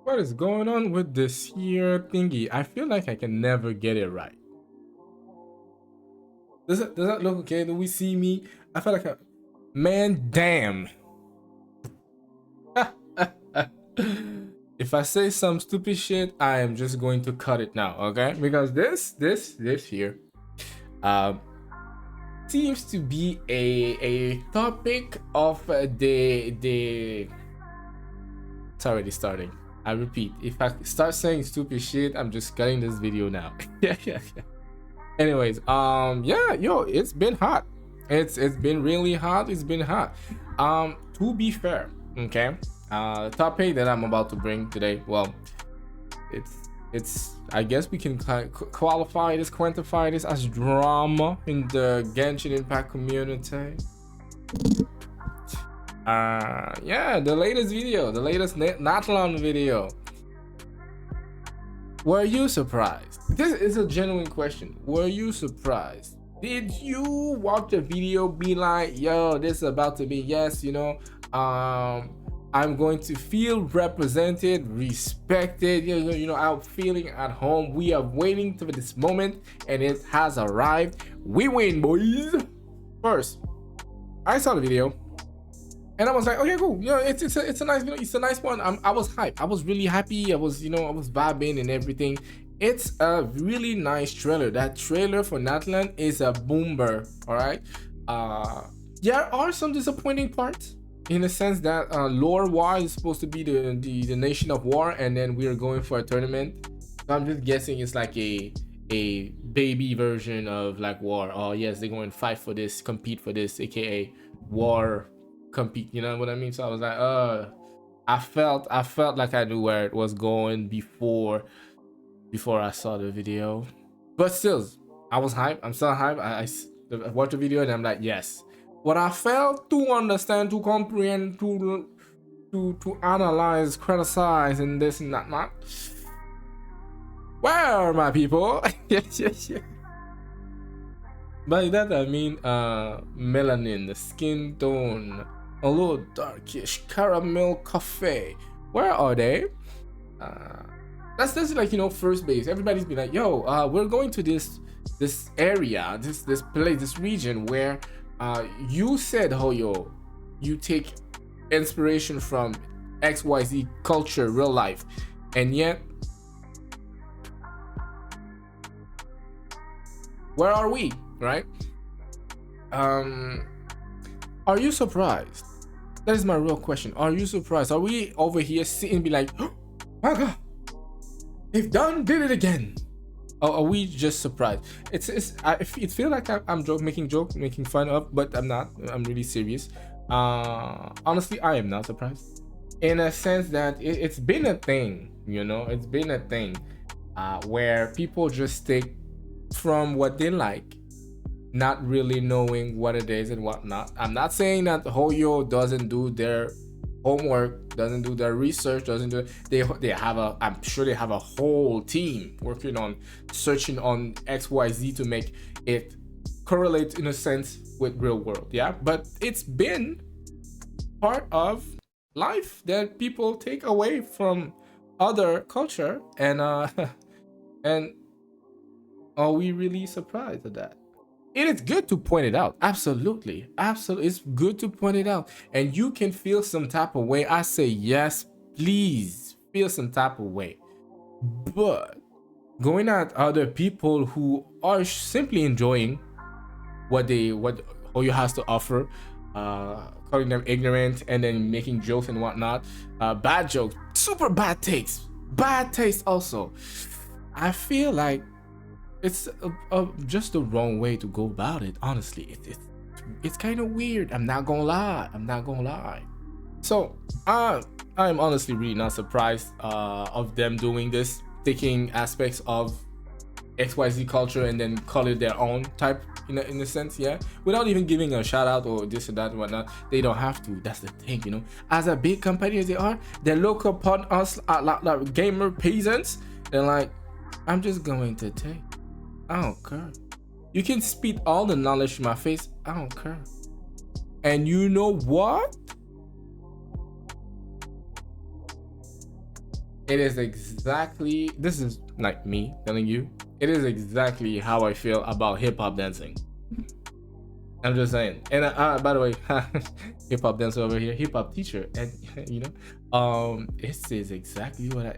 What is going on with this here thingy? I feel like I can never get it right. Does that look okay? Do we see me? I feel like man damn. If I say some stupid shit, I am just going to cut it now, okay? Because this here um seems to be a topic of the it's already starting. I repeat, if I start saying stupid shit, I'm just cutting this video now. Yeah. Anyways, yeah, yo, it's been hot. It's been really hot. It's been hot. To be fair, okay, the topic that I'm about to bring today, well, it's I guess we can qualify this, quantify this as drama in the Genshin Impact community. Yeah, the latest video, the latest Natlan video. Were you surprised? This is a genuine question. Were you surprised? Did you watch the video be like, yo, this is about to be, yes, I'm going to feel represented, respected, I'm feeling at home. We are waiting for this moment and it has arrived. We win, boys. First, I saw the video and I was like, okay, cool. It's a nice video. It's a nice one. I was hyped. I was really happy. I was vibing and everything. It's a really nice trailer. That trailer for Natlan is a boomer. All right. There are some disappointing parts in the sense that lore-wise is supposed to be the nation of war, and then we are going for a tournament. So I'm just guessing it's like a baby version of like war. Oh yes, they're going to fight for this, compete for this, aka war compete, you know what I mean? So I was like, I felt like I knew where it was going before I saw the video, but still, I was hyped. I'm still hyped. I watched the video and I'm like, yes. What I failed to understand, to comprehend, to analyze, criticize, and this and that, not. Where are my people? yes. By that I mean melanin, the skin tone, a little darkish caramel coffee. Where are they? That's like first base. Everybody's been like, yo, we're going to this area, this place, this region where you said, Hoyo, you take inspiration from XYZ culture, real life, and yet where are we, right? Are you surprised? That is my real question. Are you surprised? Are we over here sitting and be like, oh my god, they've did it again? Or are we just surprised? It feels like I'm making fun of, but I'm not. I'm really serious. Honestly, I am not surprised, in a sense that it's been a thing. It's been a thing where people just take from what they like, not really knowing what it is and whatnot. I'm not saying that Hoyo doesn't do their homework, doesn't do their research, doesn't do. They have I'm sure they have a whole team working on searching on XYZ to make it correlate in a sense with real world. Yeah, but it's been part of life that people take away from other culture, and and are we really surprised at that? It is good to point it out. Absolutely. It's good to point it out. And you can feel some type of way. I say, yes, please feel some type of way. But going at other people who are simply enjoying what Hoyo has to offer, calling them ignorant and then making jokes and whatnot, bad jokes, super bad takes, bad taste also. I feel like it's just the wrong way to go about it. Honestly, it's kind of weird. I'm not gonna lie. So I'm honestly really not surprised of them doing this, taking aspects of XYZ culture and then call it their own type in a sense, yeah, without even giving a shout out or this or that and whatnot. They don't have to. That's the thing, as a big company as they are, they look upon us like gamer peasants. They're like, I'm just going to take. I don't care. You can spit all the knowledge in my face. I don't care. And you know what? it is exactly, this is like me telling you, it is exactly how I feel about hip-hop dancing. I'm just saying. And by the way, hip-hop dancer over here, hip-hop teacher, and you know, this is exactly what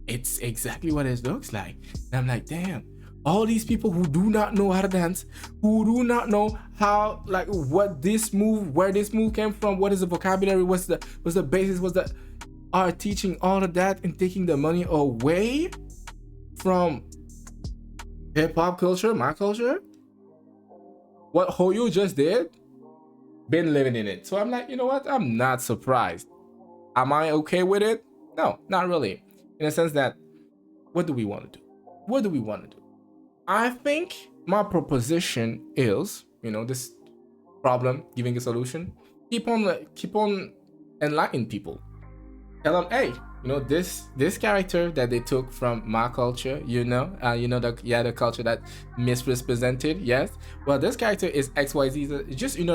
it's exactly what it looks like. And I'm like, damn, all these people who do not know how to dance, who do not know how, like, what this move, where this move came from, what is the vocabulary, what's the basis, what's the, are teaching all of that and taking the money away from hip-hop culture, my culture. What Hoyo just did, been living in it. So I'm like, you know what? I'm not surprised. Am I okay with it? No, not really. In a sense that, what do we want to do? What do we want to do? I think my proposition is, you know, this problem, giving a solution. Keep on enlightening people. Tell them, hey, you know, this character that they took from my culture, you know the culture that misrepresented, yes. Well, this character is XYZ. Just in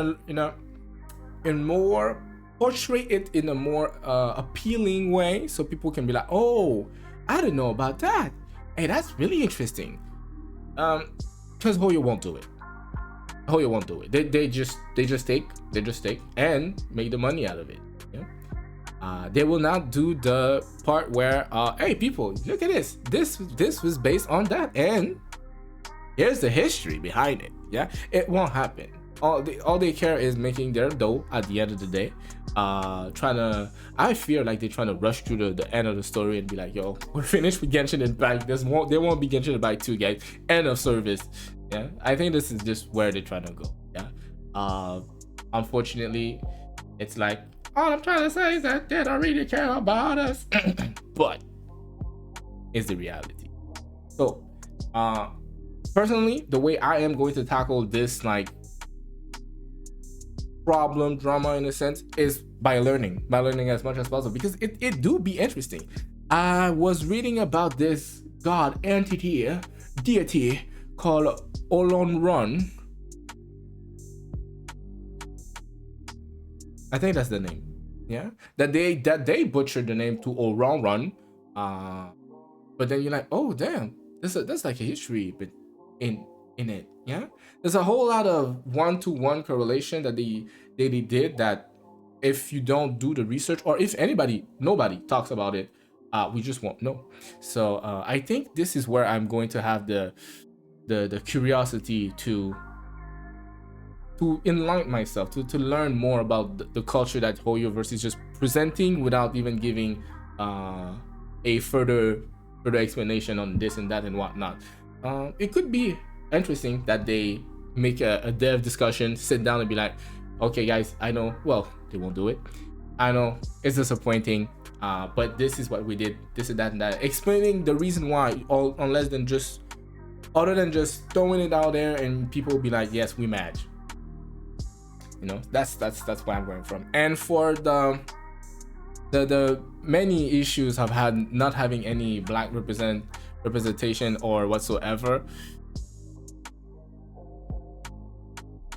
more, portray it in a more appealing way, so people can be like, oh, I didn't know about that. Hey, that's really interesting. Because Hoyo won't do it. Hoyo won't do it. They just take and make the money out of it. Yeah. They will not do the part where, hey people, look at this. This was based on that, and here's the history behind it. Yeah, it won't happen. All they care is making their dough at the end of the day. I feel like they're trying to rush through the end of the story and be like, yo, we're finished with Genshin Impact. There won't be Genshin Impact 2, guys. End of service. Yeah, I think this is just where they're trying to go. Yeah. Unfortunately, it's like, all I'm trying to say is that they don't really care about us. But it's the reality. So, personally, the way I am going to tackle this, like, problem, drama, in a sense, is by learning as much as possible, because it do be interesting. I was reading about this god entity, deity called Olonrun. I think that's the name. Yeah, that they butchered the name to Olonrun. But then you're like, oh damn, that's like a history, but in it. Yeah, there's a whole lot of one-to-one correlation that they did, that if you don't do the research, or if nobody talks about it, we just won't know. So I think this is where I'm going to have the curiosity to enlighten myself, to learn more about the culture that Hoyo versus just presenting without even giving a further explanation on this and that and whatnot. It could be interesting that they make a dev discussion, sit down and be like, okay guys, I know, well, they won't do it, I know it's disappointing, but this is what we did, this and that and that, explaining the reason why, other than just throwing it out there and people will be like, yes, we match. You know, that's where I'm going from. And for the many issues I've had not having any black representation or whatsoever,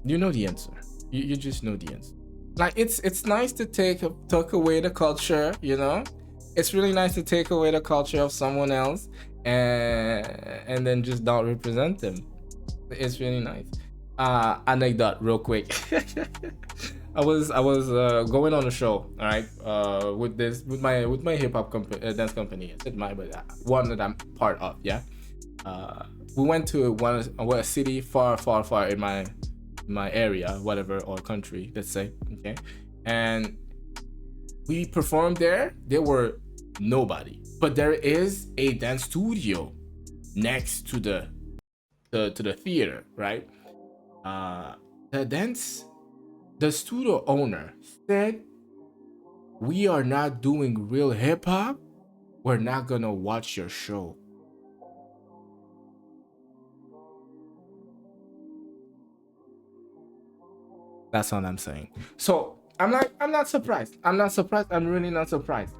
you know the answer. You just know the answer. Like, it's nice to take away the culture, you know. It's really nice to take away the culture of someone else and then just not represent them. It's really nice. Anecdote real quick. I was going on a show, all right, with my hip hop dance company. I said my, but one that I'm part of. Yeah. We went to a city far in my area, whatever, or country, let's say. Okay. And we performed there. There were nobody, but there is a dance studio next to the theater, right? The studio owner said, we are not doing real hip-hop, we're not gonna watch your show. That's all I'm saying. So I'm not surprised. I'm really not surprised.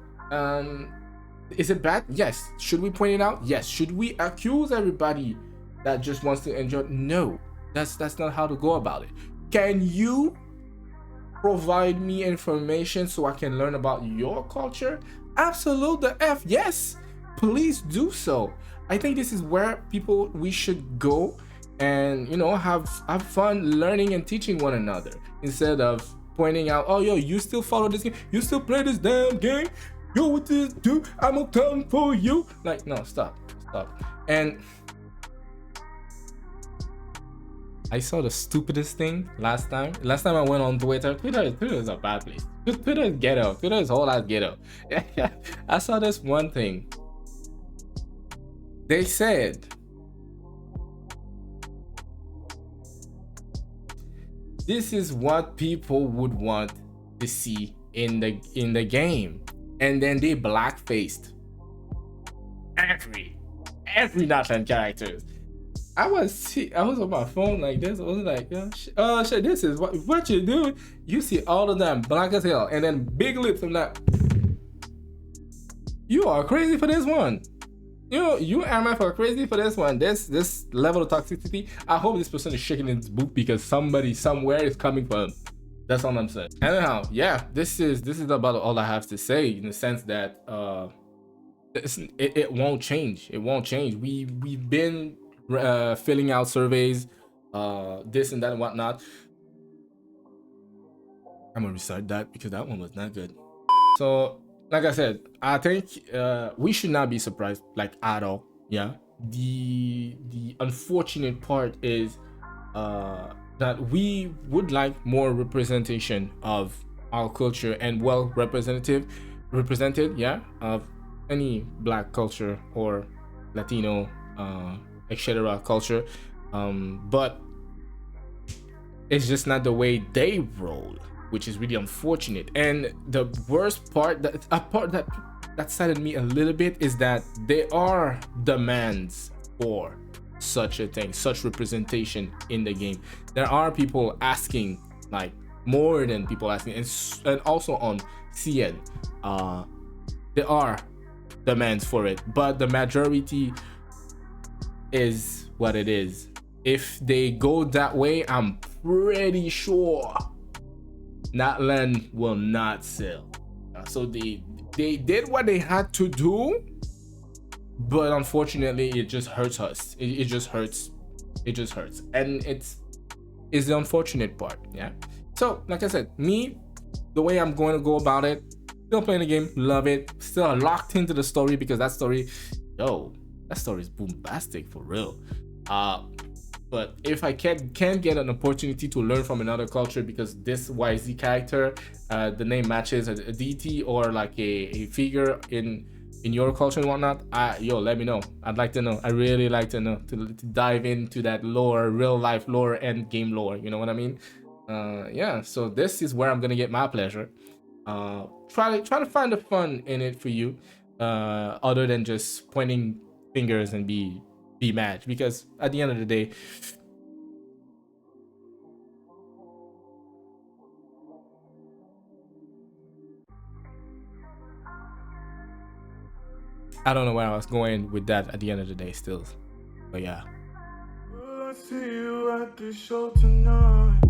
Is it bad? Yes. Should we point it out? Yes. Should we accuse everybody that just wants to enjoy? No. That's not how to go about it. Can you provide me information so I can learn about your culture? Absolute the F yes. please do so. I think this is where we should go and have fun learning and teaching one another instead of pointing out, oh yo, you still follow this game, you still play this damn game, yo, what this do, I'm gonna come for you. Like, no, stop. And I saw the stupidest thing last time I went on Twitter. Twitter is a bad place. Twitter is ghetto. Twitter is whole ass ghetto. Yeah. I saw this one thing. They said, this is what people would want to see in the game, and then they blackfaced every Natlan characters. I was on my phone like this. I was like, oh shit, this is what you do. You see all of them black as hell, and then big lips. I'm like, you are crazy for this one. You am for crazy for this one. This level of toxicity. I hope this person is shaking his boot because somebody somewhere is coming for him. That's all I'm saying. Anyhow, yeah, this is about all I have to say, in the sense that it won't change. It won't change. We've been filling out surveys, this and that and whatnot. I'm gonna restart that because that one was not good. So, like I said, I think we should not be surprised, like, at all. Yeah. The unfortunate part is that we would like more representation of our culture and represented, yeah, of any Black culture or Latino, etc. culture, but it's just not the way they roll, which is really unfortunate. And the worst part, that saddened me a little bit, is that there are demands for such a thing, such representation in the game. There are people asking, like, more than people asking, and also on CN, there are demands for it, but the majority is what it is. If they go that way, I'm pretty sure Natlan will not sell. So they did what they had to do, but unfortunately it just hurts us. It just hurts, and it's the unfortunate part. Yeah. So like I said, me, the way I'm going to go about it, still playing the game, love it, still locked into the story, because that story is bombastic for real. But if I can get an opportunity to learn from another culture, because this YZ character, the name matches a deity or like a figure in your culture and whatnot, let me know. I'd like to know. I really like to know, to dive into that lore, real life lore and game lore. You know what I mean? Yeah. So this is where I'm gonna get my pleasure. Try to find the fun in it for you, other than just pointing fingers and be mad, because at the end of the day, I don't know where I was going with that at the end of the day still, but yeah. Will I see you at the show tonight?